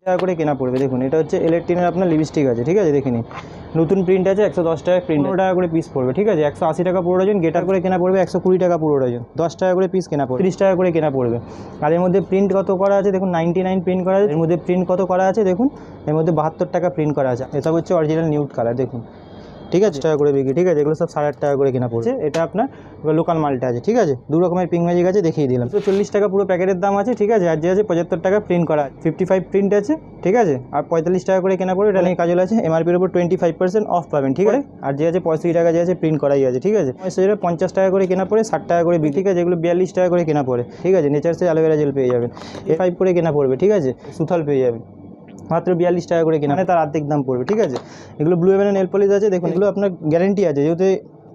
টাকা করে কেনা পড়বে। দেখুন এটা হচ্ছে ইলেকট্রিনের আপনার লিপস্টিক আছে, ঠিক আছে, দেখে নিন নতুন প্রিন্ট আছে, 110 টাকা প্রিন্ট, 15 টাকা করে পিস পড়বে, ঠিক আছে। 180 টাকা পুরো ডজন, গেটার করে কেনা পড়বে 120 টাকা পুরো ডজন, 10 টাকা করে পিস কেনা পড়বে, 30 টাকা করে কেনা পড়বে। আর এর মধ্যে প্রিন্ট কত করা আছে দেখুন, 99 প্রিন্ট করা আছে। এর মধ্যে প্রিন্ট কত করা আছে দেখুন, এর মধ্যে 72 টাকা প্রিন্ট করা আছে। এটা হচ্ছে অরিজিনাল নিউড কালার, দেখুন, ঠিক আছে, টাকা করে বিক্রি, ঠিক আছে। এগুলো সব 8.5 টাকা করে কেনা পড়ছে। এটা আপনার লোকাল মালটা আছে, ঠিক আছে। দু রকমের পিঙ্ক ম্যাজিক আছে, দেখিয়ে দিলাম। 140 টাকা পুরো প্যাকেটের দাম আছে, ঠিক আছে। আর যে আছে 75 টাকা প্রিন্ট করা, 55 প্রিন্ট আছে, ঠিক আছে। আর 45 টাকা করে কেনা পড়বে। এটা নিয়ে কাজল আছে, এমআরপির উপর 25% অফ পাবেন, ঠিক আছে। আর যে আছে 65 টাকা যে আছে প্রিন্ট করাই আছে, ঠিক আছে। 50 টাকা করে কেনা পড়ে, 60 টাকা করে বিক্রি, ঠিক আছে। এগুলো 42 টাকা করে কেনা পড়ে, ঠিক আছে। নেচারসে অ্যালোভেরা জেল পেয়ে যাবেন, 5 করে কেনা পড়বে, ঠিক আছে। সুথল পেয়ে যাবেন মাত্র 42 টাকা করে কেনা, মানে তার অর্ধেক দাম পড়বে, ঠিক আছে। এগুলো ব্লু হেভেনের নেল পলিশ আছে, দেখুন এগুলো আপনার গ্যারেন্টি আছে, যেহেতু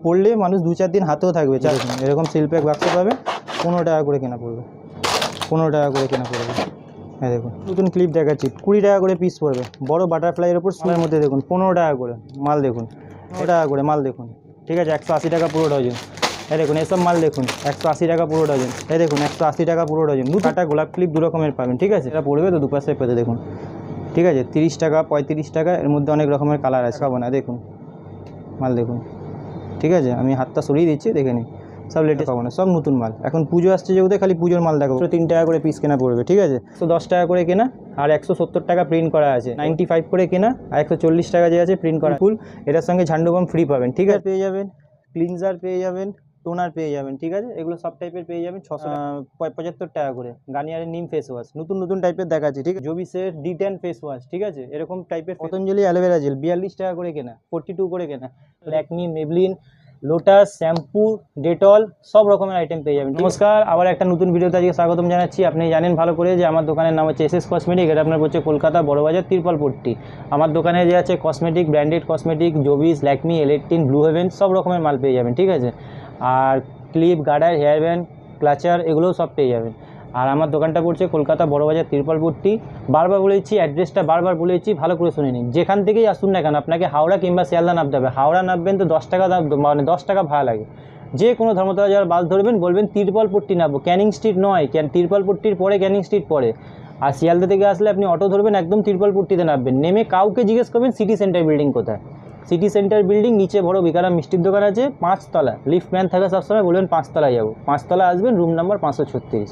পড়লে মানুষ 2-4 দিন হাতেও থাকবে। দেখুন এরকম সিলপ্যাক বাক্স পাবে, 15 টাকা করে কেনা পড়বে, 15 টাকা করে কেনা পড়বে। হ্যাঁ দেখুন নতুন ক্লিপ দেখাচ্ছি, 20 টাকা করে পিস পড়বে। বড় বাটারফ্লাইয়ের ওপর সোনার মধ্যে দেখুন 15 টাকা করে মাল, দেখুন 15 টাকা করে মাল, দেখুন, ঠিক আছে। 180 টাকা পুরো ডজন। এই দেখুন এসব মাল দেখুন 180 টাকা পুরো ডজন। এই দেখুন 180 টাকা পুরো ডজন। 2 টাকা গোলাপ ক্লিপ 2 রকমের পাবেন, ঠিক আছে। এটা পড়বে তো দুপাশে পেতে, দেখুন, ঠিক আছে। 30 টাকা 35 টাকা, এর মধ্যে অনেক রকমের কালার আছে, খাবো না, দেখুন মাল দেখুন, ঠিক আছে। আমি হাতটা সরিয়ে দিচ্ছি, দেখে নিন, সব লেটেস্ট পাবো না, সব নতুন মাল। এখন পুজো আসছে যেহেতু খালি পুজোর মাল দেখাবো। 3 টাকা করে পিস কেনা পড়বে, ঠিক আছে। 110 টাকা করে কেনা, আর 170 টাকা প্রিন্ট করা আছে। 95 করে কেনা, আর 140 টাকা যে আছে প্রিন্ট করা ফুল। এটার সঙ্গে ঝান্ডু বাম ফ্রি পাবেন, ঠিক আছে। পেয়ে যাবেন ক্লিনজার, পেয়ে যাবেন টোনার, পেয়ে যাবেন, ঠিক আছে। এগুলো সব টাইপের পেয়ে যাবেন 675 টাকা করে। গার্নিয়ারের নিম ফেস ওয়াশ নতুন নতুন টাইপের দেখাচ্ছি, ঠিক আছে। জবিসের D10 ফেস ওয়াশ, ঠিক আছে, এরকম টাইপের। পতঞ্জলি অ্যালোভেরা জেল 42 টাকা করে কেনা, 42 করে কেনা। Lakme, Maybelline, lotus, shampoo, Dettol, সব রকমের আইটেম পেয়ে যাবেন। নমস্কার, আবার একটা নতুন ভিডিওতে আজকে স্বাগতম জানাচ্ছি। আপনি জানেন ভালো করে যে আমার দোকানের নাম হচ্ছে SS কসমেটিক। এটা আপনার হচ্ছে কলকাতা বড়বাজার তিরপালপট্টি। আমার দোকানে যে আছে কসমেটিক, ব্র্যান্ডেড কসমেটিক, জবিস, ল্যাকমি, এলেকট্রিন, ব্লু হেভেন, সব রকমের মাল পেয়ে যাবেন, ঠিক আছে। আর clip, garter, hair band, clutcher, এগুলোও সব পেয়ে যাবেন। আর আমার দোকানটা পড়ছে কলকাতা বড়বাজার তিরপালপট্টি। বারবার বলেছি, অ্যাড্রেসটা বারবার বলেছি, ভালো করে শুনে নিন। যেখান থেকেই আসুন না কেন, আপনাকে হাওড়া কিংবা শিয়ালদা নামতে হবে। হাওড়া নামবেন তো 10 টাকা দাম, মানে 10 টাকা ভাড়া লাগে। যে কোনো ধর্মতলা যাওয়ার বাস ধরবেন, বলবেন তিরপালপট্টি নামবো, ক্যানিং স্ট্রিট নয়, তিরপালপট্টির পরে ক্যানিং স্ট্রিট পড়ে। আর শিয়ালদা থেকে আসলে আপনি অটো ধরবেন, একদম তিরপালপট্টিতে নামবেন। নেমে কাউকে জিজ্ঞেস করবেন সিটি সেন্টার বিল্ডিং কোথায়। সিটি সেন্টার বিল্ডিং নিচে বড় বিকারাম মিষ্টির দোকান আছে, 5 তলা। লিফট ম্যান থাকে সবসময়, বলবেন 5 তলায় যাবো, 5 তলা আসবেন, রুম নাম্বার 536,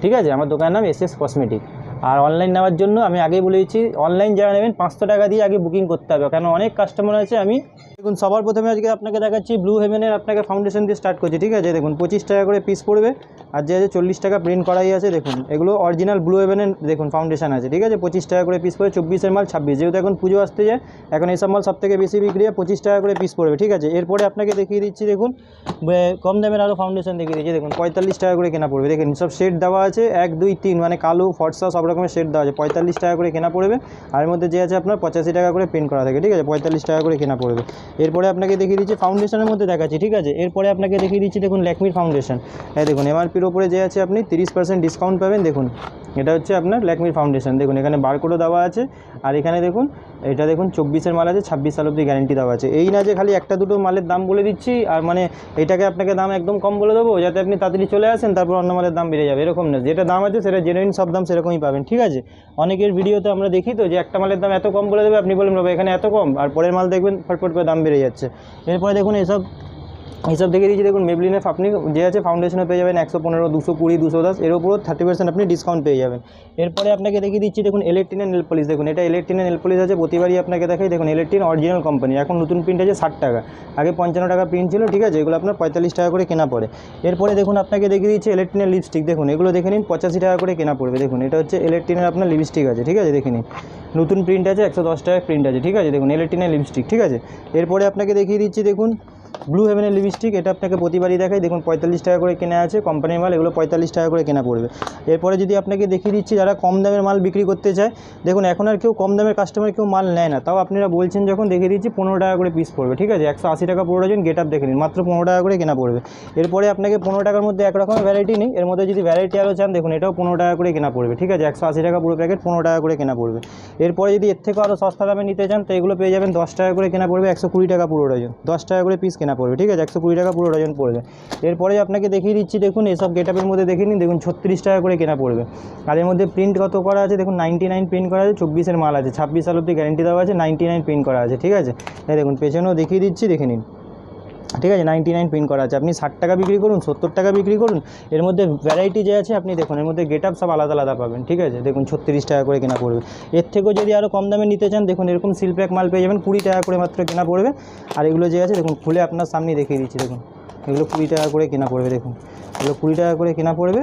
ঠিক আছে। আমার দোকানের নাম SS কসমেটিক। আর অনলাইন নেওয়ার জন্য আমি আগেই বলেছি, অনলাইন যারা নেবেন 500 টাকা দিয়ে আগে বুকিং করতে হবে, কারণ অনেক কাস্টমার আছে। আমি দেখুন সবার প্রথমে আজকে আপনাকে দেখাচ্ছি ব্লু হেভেনের, আপনাকে ফাউন্ডেশন দিয়ে স্টার্ট করছি, ঠিক আছে। দেখুন 25 টাকা করে পিস পড়বে, আর যে আছে 40 টাকা প্রিন্ট করাই আছে। দেখুন এগুলো অরিজিনাল ব্লু হেভেনের, দেখুন ফাউন্ডেশন আছে, ঠিক আছে। 25 টাকা করে পিস পড়বে, 24-এর মাল 26, যেহেতু এখন পুজো আসতে যায়, এখন এইসব মাল সব থেকে বেশি বিক্রি হয়। 25 টাকা করে পিস পড়বে, ঠিক আছে। এরপরে আপনাকে দেখিয়ে দিচ্ছি, দেখুন কম দামের আরও ফাউন্ডেশন দেখিয়ে দিচ্ছি। দেখুন 45 টাকা করে কেনা পড়বে, দেখুন সব শেড দেওয়া আছে, 1, 2, 3, মানে কালো, ফর্সা, সব রকমের শেড দেওয়া আছে। 45 টাকা করে কেনা পড়বে। আর এর মধ্যে যে আছে আপনার 85 টাকা করে প্রিন্ট করা থাকে, ঠিক আছে। 45 টাকা করে কেনা পড়বে। এরপরে আপনাকে দেখিয়ে দিচ্ছি ফাউন্ডেশনের মধ্যে দেখাচ্ছি, ঠিক আছে। এরপরে আপনাকে দেখিয়ে দিচ্ছি, দেখুন ল্যাকমির ফাউন্ডেশন। হ্যাঁ দেখুন এমআরপির ওপরে যে আছে আপনি 30% ডিসকাউন্ট পাবেন। দেখুন এটা হচ্ছে আপনার ল্যাকমির ফাউন্ডেশন, দেখুন এখানে বারকোডও দেওয়া আছে। আর এখানে দেখুন, এটা দেখুন 24-এর মাল আছে, 26 সাল অবধি গ্যারেন্টি দেওয়া আছে। এই না যে খালি একটা দুটো মালের দাম বলে দিচ্ছি, আর মানে এটাকে আপনাকে দাম একদম কম বলে দেবো যাতে আপনি তাড়াতাড়ি চলে আসেন, তারপর অন্য মালের দাম বেড়ে যাবে, এরকম না। যেটা দাম আছে সেটা জেনুইন, সব দাম সেরকমই পাবেন, ঠিক আছে। অনেকের ভিডিওতে আমরা দেখি তো যে একটা মালের দাম এত কম বলে দেবে, আপনি বলেন বাবা এখানে এত কম, আর পরের মাল দেখবেন ফটফট করে দাম বেড়ে যাচ্ছে। এরপরে দেখুন এইসব দেখে দিচ্ছি, দেখুন মেবলিনের আপনি যে আছে ফাউন্ডেশনে পেয়ে যাবেন 115, 220, 210, এর উপরও 30% আপনি ডিসকাউন্ট পেয়ে যাবেন। এরপরে আপনাকে দেখিয়ে দিচ্ছি, দেখুন ইলেকট্রিনের নেল পলিশ। দেখুন এটা ইলেকট্রিনের নেল পলিশ আছে, প্রতিবারই আপনাকে দেখাই। দেখুন ইলেকট্রিন অরিজিনাল কোম্পানি, এখন নতুন প্রিন্ট আছে 60 টাকা, আগে 55 টাকা প্রিন্ট ছিল, ঠিক আছে। এগুলো আপনার 45 টাকা করে কেনা পড়ে। এরপরে দেখুন আপনাকে দেখিয়ে দিচ্ছি ইলেকট্রিনের লিপস্টিক। দেখুন এগুলো দেখে নিন 85 টাকা করে কেনা পড়বে। দেখুন এটা হচ্ছে ইলেকট্রিনের আপনার লিপস্টিক আছে, ঠিক আছে, দেখে নিন নতুন প্রিন্ট আছে, 110 টাকা প্রিন্ট আছে, ঠিক আছে। দেখুন ইলেকট্রিনের লিপস্টিক, ঠিক আছে। এরপরে আপনাকে দেখিয়ে দিচ্ছি, দেখুন ব্লু হেভেনের লিপস্টিক। এটা আপনাকে প্রতিবারই দেখাই, দেখুন 45 টাকা করে কেনা আছে, কোম্পানির মাল, এগুলো 45 টাকা করে কেনা পড়বে। এরপরে যদি আপনাকে দেখিয়ে দিচ্ছি যারা কম দামের মাল বিক্রি করতে চায়, দেখুন এখন আর কেউ কম দামের কাস্টমার কেউ মাল নেয় না, তাও আপনারা বলছেন যখন, দেখিয়ে দিচ্ছি 15 টাকা করে পিস পড়বে, ঠিক আছে। 180 টাকা পুরো ডজন, গেট আপ দেখে নিন, মাত্র 15 টাকা করে কেনা পড়বে। এরপরে আপনাকে 15 টাকার মধ্যে একরকমের ভ্যারাইটি নেই, এর মধ্যে যদি ভ্যারাইটি আরও চান, দেখুন এটাও 15 টাকা করে কেনা পড়বে, ঠিক আছে। 180 টাকা পুরো প্যাকেট, 15 টাকা করে কেনা পড়বে। এরপরে যদি এর থেকে আরও সস্তা দামে নিতে চান, তো এগুলো পেয়ে যাবেন 10 টাকা করে কেনা পড়বে, 120 টাকা পুরো ডজন, 10 টাকা করে পিস কেনা কেনা পড়বে, ঠিক আছে 120 টাকা পুরো ডজন পড়বে। এরপরে আপনাকে দেখিয়ে দিচ্ছি দেখুন এসব গেটআপের মধ্যে দেখে নিন, দেখুন 36 টাকা করে কেনা পড়বে। আর এর মধ্যে প্রিন্ট কত করা আছে দেখুন 99 প্রিন্ট করা আছে, 24-এর মাল আছে, 26 সাল অবধি গ্যারেন্টি দেওয়া আছে, 99 প্রিন্ট করা আছে, ঠিক আছে। এই দেখুন পেছনেও দেখিয়ে দিচ্ছি, দেখে নিন, ঠিক আছে 99 প্রিন্ট করা আছে। আপনি 60 টাকা বিক্রি করুন, 70 টাকা বিক্রি করুন, এর মধ্যে ভ্যারাইটি যে আছে আপনি দেখুন, এর মধ্যে গেটআপ সব আলাদা আলাদা পাবেন, ঠিক আছে। দেখুন 36 টাকা করে কেনা পড়বে। এর থেকেও যদি আরও কম দামে নিতে চান দেখুন এরকম সিল প্যাক মাল পেয়ে যাবেন, 20 টাকা করে মাত্র কেনা পড়বে। আর এগুলো যে আছে দেখুন খুলে আপনার সামনে দেখিয়ে দিচ্ছি, দেখুন এগুলো 20 টাকা করে কেনা পড়বে, দেখুন এগুলো 20 টাকা করে কেনা পড়বে,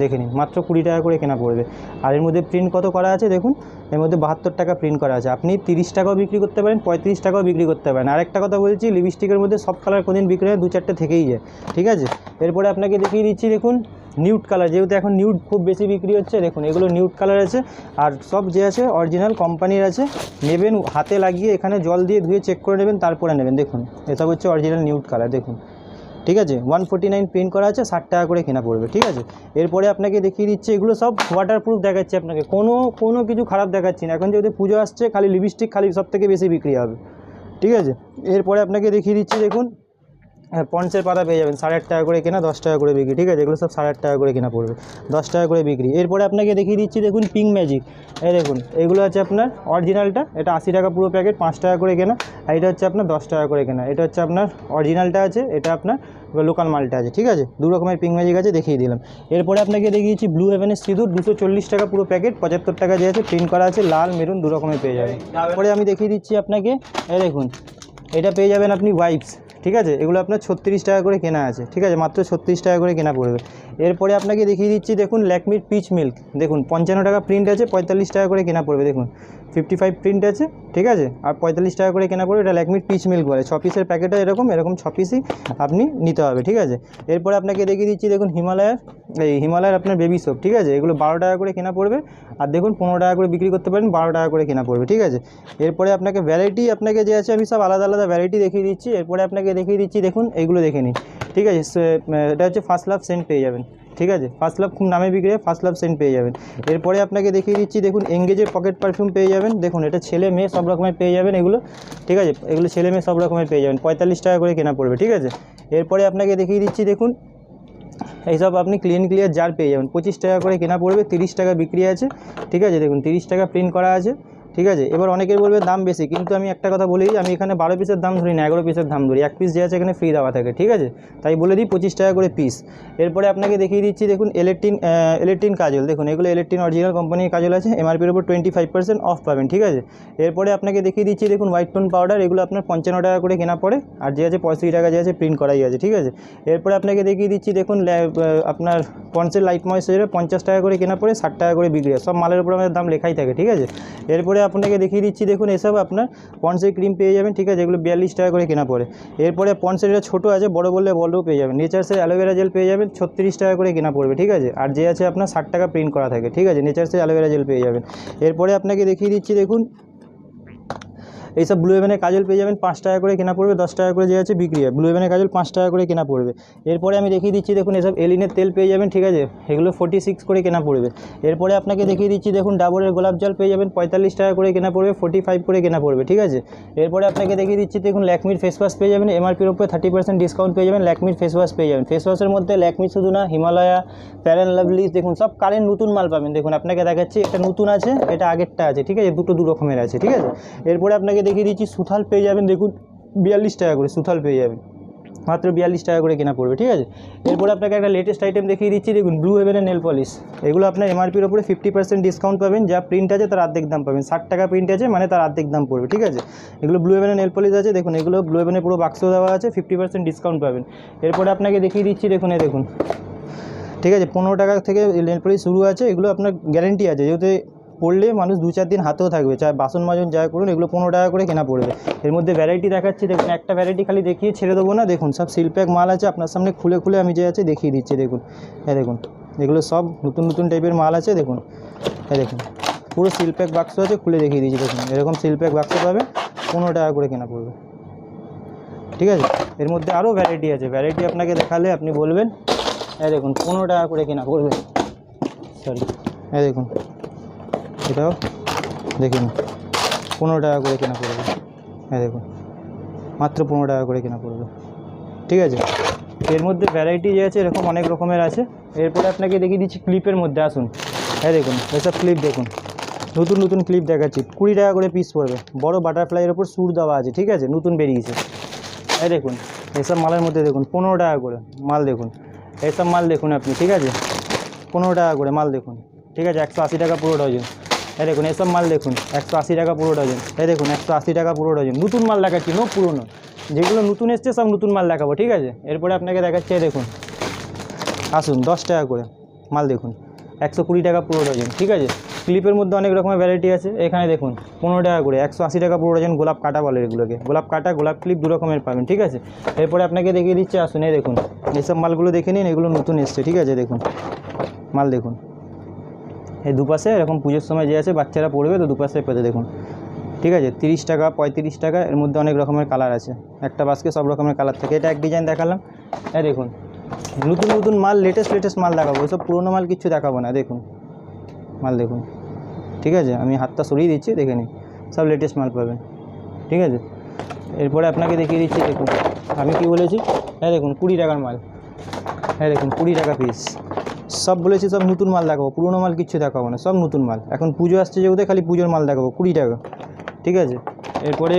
দেখে নিন মাত্র 20 টাকা করে কেনা পড়বে। আর এর মধ্যে প্রিন্ট কত করা আছে দেখুন, এর মধ্যে 72 টাকা প্রিন্ট করা আছে। আপনি 30 টাকাও বিক্রি করতে পারেন, 35 টাকাও বিক্রি করতে পারেন। আরেকটা কথা বলছি, লিপস্টিকের মধ্যে সব কালার কোনদিন বিক্রি হয় 2-4টে থেকেই যায়, ঠিক আছে। এরপরে আপনাকে দেখিয়ে দিচ্ছি দেখুন নিউড কালার, যেহেতু এখন নিউড খুব বেশি বিক্রি হচ্ছে, দেখুন এগুলো নিউড কালার আছে। আর সব যে আছে অরিজিনাল কোম্পানির আছে, নেবেন হাতে লাগিয়ে এখানে জল দিয়ে ধুয়ে চেক করে নেবেন, তারপরে নেবেন। দেখুন এসব হচ্ছে অরিজিনাল নিউড কালার, দেখুন ঠিক আছে 149 প্রিন্ট করা আছে, 60 টাকা করে কেনা পড়বে, ঠিক আছে। এরপরে আপনাকে দেখিয়ে দিচ্ছি এগুলো সব ওয়াটারপ্রুফ দেখাচ্ছি আপনাকে, কোনো কিছু খারাপ দেখাচ্ছি না। এখন যেহেতু পুজো আসছে, খালি লিপস্টিক খালি সব থেকে বেশি বিক্রি হবে, ঠিক আছে। এরপরে আপনাকে দেখিয়ে দিচ্ছি দেখুন পন্সের পাতা পেয়ে যাবেন, 8.5 টাকা করে কেনা, 10 টাকা করে বিক্রি, ঠিক আছে। এগুলো সব 8.5 টাকা করে কেনা পড়বে, 10 টাকা করে বিক্রি। এরপরে আপনাকে দেখিয়ে দিচ্ছি দেখুন পিঙ্ক ম্যাজিক, এই দেখুন এগুলো আছে আপনার অরিজিনালটা, এটা 80 টাকা পুরো প্যাকেট, 5 টাকা করে কেনা। আর এটা হচ্ছে আপনার 10 টাকা করে কেনা। এটা হচ্ছে আপনার অরিজিনালটা আছে, এটা আপনার লোকাল মালটা আছে, ঠিক আছে। দু রকমের পিঙ্ক ম্যাজিক আছে, দেখিয়ে দিলাম। এরপরে আপনাকে দেখিয়েছি ব্লু হেভেনের সিঁদুর, 240 টাকা পুরো প্যাকেট, 75 টাকা যে আছে প্রিন্ট করা আছে, লাল মেরুন দু রকমের পেয়ে যাবেন। তারপরে আমি দেখিয়ে দিচ্ছি আপনাকে, এই দেখুন এটা পেয়ে যাবেন আপনি ওয়াইপস, ঠিক আছে। এগুলো আপনার 36 টাকা করে কেনা আছে, ঠিক আছে, মাত্র 36 টাকা করে কেনা পড়বে। এরপরে আপনাকে দেখিয়ে দিচ্ছি দেখুন ল্যাকমির পিচ মিল্ক, দেখুন 55 টাকা প্রিন্ট আছে, 45 টাকা করে কেনা পড়বে, দেখুন 55 প্রিন্ট আছে, ঠিক আছে। আর 45 টাকা করে কেনা পড়বে। এটা ল্যাকমির পিচ মিল্ক বলে, 6 পিসের প্যাকেটে এরকম 6 পিসই আপনি নিতে হবে, ঠিক আছে। এরপরে আপনাকে দেখিয়ে দিচ্ছি দেখুন হিমালয়ের আপনার বেবি সোপ, ঠিক আছে। এগুলো 12 টাকা করে কেনা পড়বে, আর দেখুন 15 টাকা করে বিক্রি করতে পারেন, 12 টাকা করে কেনা পড়বে, ঠিক আছে। এরপরে আপনাকে ভ্যারাইটি আপনাকে যে আছে আমি সব আলাদা আলাদা ভ্যারাইটি দেখিয়ে দিচ্ছি। এরপরে আপনাকে দেখিয়ে দিচ্ছি দেখুন এইগুলো দেখে নিন, ঠিক আছে। এটা হচ্ছে ফার্স্ট লাভ সেন্ট পেয়ে যাবেন, ঠিক আছে। ফার্স্ট লাভ খুব নামে বিক্রি হয়, ফার্স্ট লাভ সেন্ট পেয়ে যাবেন। এরপরে আপনাকে দেখিয়ে দিচ্ছি দেখুন এঙ্গেজের পকেট পারফিউম পেয়ে যাবেন, দেখুন এটা ছেলে মেয়ে সব রকমের পেয়ে যাবেন এগুলো, ঠিক আছে। এগুলো ছেলে মেয়ে সব রকমের পেয়ে যাবেন, 45 টাকা করে কেনা পড়বে, ঠিক আছে। এরপরে আপনাকে দেখিয়ে দিচ্ছি দেখুন এইসব আপনি ক্লিয়ার জার পেয়ে যাবেন, 25 টাকা করে কেনা পড়বে, 30 টাকা বিক্রি আছে, ঠিক আছে। দেখুন 30 টাকা প্রিন্ট করা আছে, ঠিক আছে। এবার অনেকের বলবে দাম বেশি, কিন্তু আমি একটা কথা বলি, আমি এখানে 12 পিসের দাম ধরি না, 11 পিসের দাম ধরি, 1 পিস যে আছে এখানে ফ্রি দেওয়া থাকে, ঠিক আছে। তাই বলে দিই 25 টাকা করে পিস। এরপরে আপনাকে দেখিয়ে দিচ্ছি দেখুন এলেট্রিন কাজল, দেখুন এগুলো এলেট্রিন অরিজিনাল কোম্পানির কাজল আছে, এমআরপির উপর 25% অফ পাবেন, ঠিক আছে। এরপরে আপনাকে দেখিয়ে দিচ্ছি দেখুন হোয়াইট টোন পাউডার, এগুলো আপনার 55 টাকা করে কেনা পড়ে, আর যে আছে 65 টাকা যে আছে প্রিন্ট করাই আছে, ঠিক আছে। এরপরে আপনাকে দেখিয়ে দিচ্ছি দেখুন আপনার পন্সের লাইট ময়েশ্চারাইজার 50 টাকা করে কেনা পড়ে, 60 টাকা করে বিক্রি হয়, সব মালের উপর আমাদের দাম লেখাই থাকে, ঠিক আছে। এরপরে আপনাকে দেখিয়ে দিচ্ছি দেখুন এসব আপনার পন্সের ক্রিম পেয়ে যাবেন, ঠিক আছে। এগুলো 42 টাকা করে কেনা পড়ে। এরপরে পন্সের এটা ছোটো আছে, বড় বললে বড়ও পেয়ে যাবেন। নেচার্সের অ্যালোভেরা জেল পেয়ে যাবেন, 36 টাকা করে কেনা পড়বে, ঠিক আছে। আর যে আছে আপনার 60 টাকা প্রিন্ট করা থাকে, ঠিক আছে। নেচার্সের অ্যালোভেরা জেল পেয়ে যাবেন। এরপরে আপনাকে দেখিয়ে দিচ্ছি দেখুন এইসব ব্লু হেভেনের কাজল পেয়ে যাবেন, 5 টাকা করে কেনা পড়বে, 10 টাকা করে যে আছে বিক্রি হয়। ব্লু হেভেনের কাজল 5 টাকা করে কেনা পড়বে। এরপরে আমি দেখিয়ে দিচ্ছি দেখুন এসব এলিনের তেল পেয়ে যাবেন, ঠিক আছে। এগুলো 46 করে কেনা পড়বে। এরপরে আপনাকে দেখিয়ে দিচ্ছি দেখুন ডাবরের গোলাপ জল পেয়ে যাবেন, 45 টাকা করে কেনা পড়বে, 45 করে কেনা পড়বে, ঠিক আছে। এরপরে আপনাকে দেখিয়ে দিচ্ছি দেখুন ল্যাকমির ফেস ওয়াশ পেয়ে যাবেন, এমআরপির উপরে 30% ডিসকাউন্ট পেয়ে যাবেন, ল্যাকমির ফেস ওয়াশ পেয়ে যাবেন। ফেস ওয়াশের মধ্যে ল্যাকমি শুধু না, হিমালয়া, ফেয়ার অ্যান্ড লাভলি, দেখুন সব কারেন্ট নতুন মাল পাবেন। দেখুন আপনাকে দেখাচ্ছি, এটা নতুন আছে, এটা আগেরটা আছে, ঠিক আছে। দু রকমের আছে, ঠিক আছে। এরপরে আপনাকে দেখিয়ে দিচ্ছি সুথাল পেয়ে যাবেন, দেখুন 42 টাকা করে সুথাল পেয়ে যাবেন, মাত্র 42 টাকা করে কেনা পড়বে, ঠিক আছে। এরপরে আপনাকে একটা লেটেস্ট আইটেম দেখিয়ে দিচ্ছি দেখুন ব্লু হেভেনের নেল পলিশ, এগুলো আপনার এমআরপির উপরে 50% ডিসকাউন্ট পাবেন, যা প্রিন্ট আছে তার অর্ধেক দাম পাবেন, 60 টাকা প্রিন্ট আছে মানে তার অর্ধেক দাম পড়বে, ঠিক আছে। এগুলো ব্লু হেভেনের নেল পলিশ আছে, দেখুন এগুলো ব্লু হেভেনের পুরো বাক্স দেওয়া আছে, 50% ডিসকাউন্ট পাবেন। এরপরে আপনাকে দেখিয়ে দিচ্ছি দেখুন দেখুন, ঠিক আছে, 15 টাকা থেকে নেল পলিশ শুরু আছে, এগুলো আপনার গ্যারেন্টি আছে, যেহেতু পড়লে মানুষ 2-4 দিন হাতেও থাকবে, চাই বাসন মাজুন যা করুন, এগুলো 15 টাকা করে কেনা পড়বে। এর মধ্যে ভ্যারাইটি দেখাচ্ছি দেখুন, একটা ভ্যারাইটি খালি দেখিয়ে ছেড়ে দেবো না, দেখুন সব সিল প্যাক মাল আছে, আপনার সামনে খুলে আমি যে আছে দেখিয়ে দিচ্ছি দেখুন। হ্যাঁ দেখুন এগুলো সব নতুন টাইপের মাল আছে, দেখুন হ্যাঁ দেখুন পুরো সিল প্যাক বাক্স আছে, খুলে দেখিয়ে দিচ্ছি দেখুন, এরকম সিল প্যাক বাক্স পাবে, 15 টাকা করে কেনা পড়বে, ঠিক আছে। এর মধ্যে আরও ভ্যারাইটি আছে, ভ্যারাইটি আপনাকে দেখালে আপনি বলবেন। হ্যাঁ দেখুন 15 টাকা করে কেনা পড়বে, সরি হ্যাঁ দেখুন এটাও দেখুন 15 টাকা করে কেনা পড়বে, হ্যাঁ দেখুন মাত্র 15 টাকা করে কেনা পড়বে। ঠিক আছে। এর মধ্যে ভ্যারাইটি যে আছে এরকম অনেক রকমের আছে। এরপরে আপনাকে দেখিয়ে দিচ্ছি ক্লিপের মধ্যে, আসুন। হ্যাঁ দেখুন এসব ক্লিপ দেখুন, নতুন নতুন ক্লিপ দেখাচ্ছি, 20 টাকা করে পিস পড়বে। বড় বাটারফ্লাইয়ের ওপর সুর দেওয়া আছে, ঠিক আছে, নতুন বেরিয়েছে। এই দেখুন এসব মালের মধ্যে দেখুন 15 টাকা করে মাল দেখুন, এসব মাল দেখুন আপনি, ঠিক আছে, 15 টাকা করে মাল দেখুন, ঠিক আছে, 180 টাকা পুরো ডজন। এই দেখুন এসব মাল দেখুন 180 টাকা পুরো ডজন। এই দেখুন 180 টাকা পুরো ডজন, নতুন মাল দেখাচ্ছি, নো পুরোনো, যেগুলো নতুন এসছে সব নতুন মাল দেখাবো, ঠিক আছে। এরপরে আপনাকে দেখাচ্ছি, দেখুন আসুন 10 টাকা করে মাল দেখুন, 120 টাকা পুরো ডজন, ঠিক আছে। ক্লিপের মধ্যে অনেক রকমের ভ্যারাইটি আছে। এখানে দেখুন 15 টাকা করে 180 টাকা পুরো ডজন গোলাপ কাটা বলে এগুলোকে, গোলাপ কাটা গোলাপ ক্লিপ দু রকমের পাবেন, ঠিক আছে। এরপরে আপনাকে দেখিয়ে দিচ্ছি, আসুন এই দেখুন এইসব মালগুলো দেখে নিন, এগুলো নতুন এসছে, ঠিক আছে। দেখুন মাল দেখুন, এই দুপাশে এরকম পুজোর সময় যে আছে বাচ্চারা পড়বে তো দুপাশে পেতে দেখুন, ঠিক আছে। 30 টাকা 35 টাকা, এর মধ্যে অনেক রকমের কালার আছে, একটা বাস্কে সব রকমের কালার থাকে। এটা এক ডিজাইন দেখালাম। এই দেখুন নতুন নতুন মাল, লেটেস্ট মাল দেখাবো, ওইসব পুরোনো মাল কিছু দেখাবো না। দেখুন মাল দেখুন, ঠিক আছে, আমি হাতটা সরিয়ে দিচ্ছি, দেখে নিন, সব লেটেস্ট মাল পাবেন, ঠিক আছে। এরপরে আপনাকে দেখিয়ে দিচ্ছি, দেখুন আমি কি বলেছি, হ্যাঁ দেখুন 20 টাকার মাল, হ্যাঁ দেখুন 20 টাকা পিস, সব বলেছি সব নতুন মাল দেখাবো, পুরোনো মাল কিচ্ছু দেখাবো না, সব নতুন মাল। এখন পুজো আসছে যেহেতু খালি পুজোর মাল দেখাবো, 20 টাকা, ঠিক আছে। এরপরে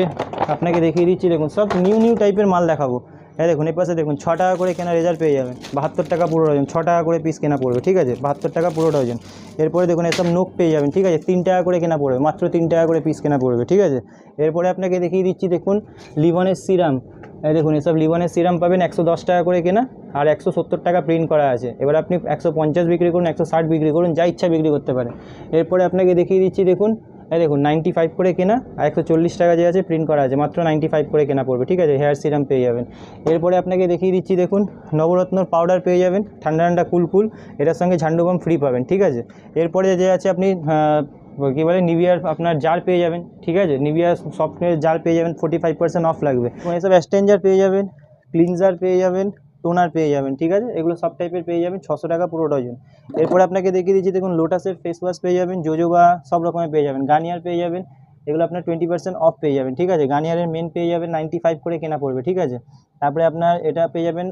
আপনাকে দেখিয়ে দিচ্ছি, দেখুন সব নিউ টাইপের মাল দেখাবো। হ্যাঁ দেখুন এই পাশে দেখুন 6 টাকা করে কেনা রেজাল্ট পেয়ে যাবেন, 72 টাকা পুরো ডজন, 6 টাকা করে পিস কেনা পড়বে, ঠিক আছে, 72 টাকা পুরো ডজন। এরপরে দেখুন এসব নোক পেয়ে যাবেন, ঠিক আছে, 3 টাকা করে কেনা পড়বে, মাত্র 3 টাকা করে পিস কেনা পড়বে, ঠিক আছে। এরপরে আপনাকে দেখিয়ে দিচ্ছি, দেখুন লিভনের সিরাম, এই দেখুন এসব লিভনের সিরাম পাবেন 110 টাকা করে কেনা, আর 170 টাকা প্রিন্ট করা আছে। এবার আপনি 150 বিক্রি করুন, 160 বিক্রি করুন, যা ইচ্ছা বিক্রি করতে পারেন। এরপরে আপনাকে দেখিয়ে দিচ্ছি, দেখুন এই দেখুন 95 করে কেনা, আর 140 টাকা যে আছে প্রিন্ট করা আছে, মাত্র 95 করে কেনা পড়বে, ঠিক আছে, হেয়ার সিরাম পেয়ে যাবেন। এরপরে আপনাকে দেখিয়ে দিচ্ছি, দেখুন নবরত্নর পাউডার পেয়ে যাবেন, ঠান্ডা ঠান্ডা কুল, এটার সঙ্গে ঝান্ডু বাম ফ্রি পাবেন, ঠিক আছে। এরপরে যে আছে আপনি কী বলে নিভিয়ার আপনার জার পেয়ে যাবেন, ঠিক আছে, নিভিয়া সফটওয়্যার জার পেয়ে যাবেন, 45% অফ লাগবে। এসব অ্যাস্টেঞ্জার পেয়ে যাবেন, ক্লিনজার পেয়ে যাবেন, টোনার পেয়ে যাবেন, ঠিক আছে, এগুলো সব টাইপের পেয়ে যাবেন, 600 টাকা পুরো ডজন। এরপরে আপনাকে দেখিয়ে দিচ্ছি, দেখুন লোটাসের ফেস ওয়াশ পেয়ে যাবেন, জোজোবা সব রকমের পেয়ে যাবেন, গার্নিয়ার পেয়ে যাবেন, এগুলো আপনার 20% অফ পেয়ে যাবেন, ঠিক আছে। গার্নিয়ারের মেন পেয়ে যাবেন 95 করে কেনা পড়বে, ঠিক আছে। তারপরে আপনার এটা পেয়ে যাবেন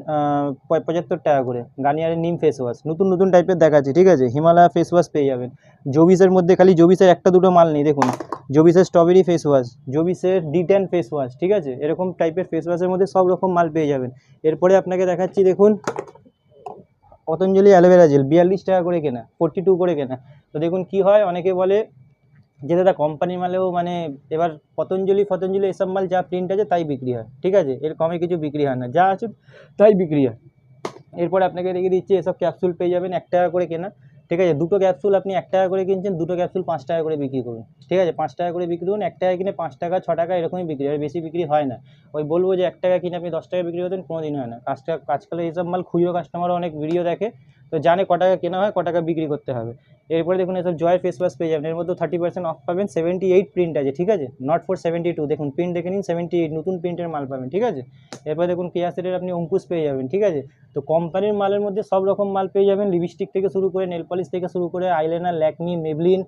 75 টাকা করে, গার্নিয়ারের নিম ফেস ওয়াশ, নতুন টাইপের দেখাচ্ছি, ঠিক আছে। হিমালয়া ফেস ওয়াশ পেয়ে যাবেন, জোবিসের মধ্যে খালি জোবিসের একটা দুটো মাল নেই, দেখুন জোবিসের স্ট্রবেরি ফেস ওয়াশ, জোবিসের D10 ফেস ওয়াশ, ঠিক আছে, এরকম টাইপের ফেস ওয়াশের মধ্যে সব রকম মাল পেয়ে যাবেন। এরপরে আপনাকে দেখাচ্ছি, দেখুন পতঞ্জলি অ্যালোভেরা জেল 42 টাকা করে কেনা, 42 করে কেনা। তো দেখুন কি হয়, অনেকে বলে যে দাদা কোম্পানি মালেও মানে, এবার পতঞ্জলি এসব মাল যা প্রিন্ট আছে তাই বিক্রি হয়, ঠিক আছে, এর কমে কিছু বিক্রি হয় না, যা আছে তাই বিক্রি হয়। এরপরে আপনাকে দেখিয়ে দিচ্ছি, এসব ক্যাপসুল পেয়ে যাবেন 1 টাকা করে কেনা, ঠিক আছে, দুটো ক্যাপসুল আপনি 1 টাকা করে কিনছেন, দুটো ক্যাপসুল 5 টাকা করে বিক্রি করুন, ঠিক আছে, 5 টাকা করে বিক্রি করুন, 1 টাকা কিনে 5 টাকা 6 টাকা এরকমই বিক্রি হয়, বেশি বিক্রি হয় না। ওই বলবো যে 1 টাকা কিনে আপনি 10 টাকা বিক্রি করতেন, কোনো দিন হয় না। আজকাল এইসব মাল খুচরো কাস্টমারও অনেক ভিডিও দেখে, তো জানে ক টাকা কেনা হয়, ক টাকা বিক্রি করতে হবে। এরপরে দেখুন এসব জয়ের ফেস ওয়াশ পেয়ে যাবেন, এর মধ্যে 30% অফ পাবেন, 78 প্রিন্ট আছে, ঠিক আছে, নট ফর 72, দেখুন প্রিন্ট দেখে নিন, 78 নতুন প্রিন্টের মাল পাবেন, ঠিক আছে। এরপরে দেখুন কেয়াসেটের আপনি অঙ্কুশ পেয়ে যাবেন, ঠিক আছে। তো কোম্পানির মালের মধ্যে সব রকম মাল পেয়ে যাবেন, লিপস্টিক থেকে শুরু করে নেল পলিশ থেকে শুরু করে eyeliner, Lakme, Maybelline,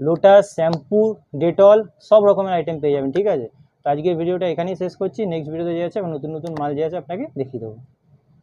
lotus, shampoo, Dettol সব রকমের আইটেম পেয়ে যাবেন, ঠিক আছে। তো আজকের ভিডিওটা এখানেই শেষ করছি, নেক্সট ভিডিওতে যে আছে নতুন মাল যে আছে আপনাকে দেখিয়ে দেবো।